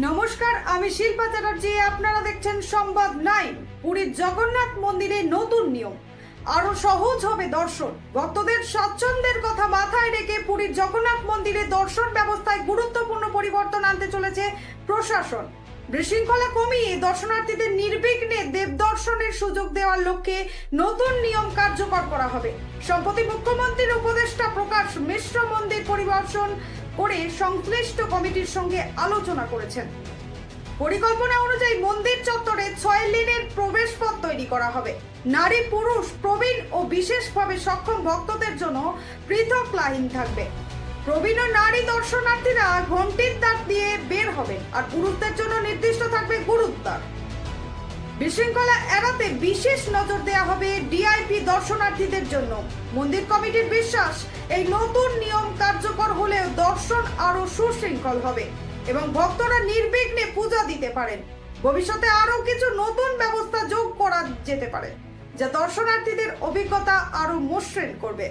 নমস্কার, আমি শিল্পা চ্যাটার্জি। আপনারা দেখছেন সংবাদ 9। পুরীর জগন্নাথ মন্দিরে নতুন নিয়ম, আরো সহজ হবে দর্শন। ভক্তদের স্বাচ্ছন্দ্যের কথা মাথায় রেখে পুরীর জগন্নাথ মন্দিরে দর্শন ব্যবস্থায় গুরুত্বপূর্ণ পরিবর্তন আনতে চলেছে প্রশাসন। বিশৃঙ্খলা কমিয়ে দর্শনার্থীদের নির্বিঘ্নে দেব দর্শনের সুযোগ দেওয়ার লক্ষ্যে নতুন নিয়ম কার্যকর করা হবে। সম্প্রতি মুখ্যমন্ত্রীর উপদেষ্টা প্রকাশ মিশ্র মন্দির পরিদর্শন করে সংশ্লিষ্ট কমিটির সঙ্গে আলোচনা করেছেন। পরিকল্পনা অনুযায়ী মন্দির চত্বরে 6 লেনের প্রবেশ পথ তৈরি করা হবে। নারী, পুরুষ, প্রবীণ ও বিশেষভাবে সক্ষম ভক্তদের জন্য পৃথক লাইন থাকবে। প্রবীণ ও নারী দর্শনার্থীরা ঘণ্টির দ্বার দিয়ে বের হবেন, আর পুরুষদের জন্য নির্দিষ্ট থাকবে গুরুদ্বার। বিশৃঙ্খলা এড়াতে বিশেষ নজর দেওয়া হবে ডিআইপি দর্শনার্থীদের জন্য। মন্দির কমিটির বিশ্বাস, এই নতুন নিয়ম কার্যকর হলেও দর্শন আরো সুশৃঙ্খল হবে এবং ভক্তরা নির্বিঘ্নে পূজা দিতে পারেন। ভবিষ্যতে আরো কিছু নতুন ব্যবস্থা যোগ করা যেতে পারে, যা দর্শনার্থীদের অভিজ্ঞতা আরো মসৃণ করবে।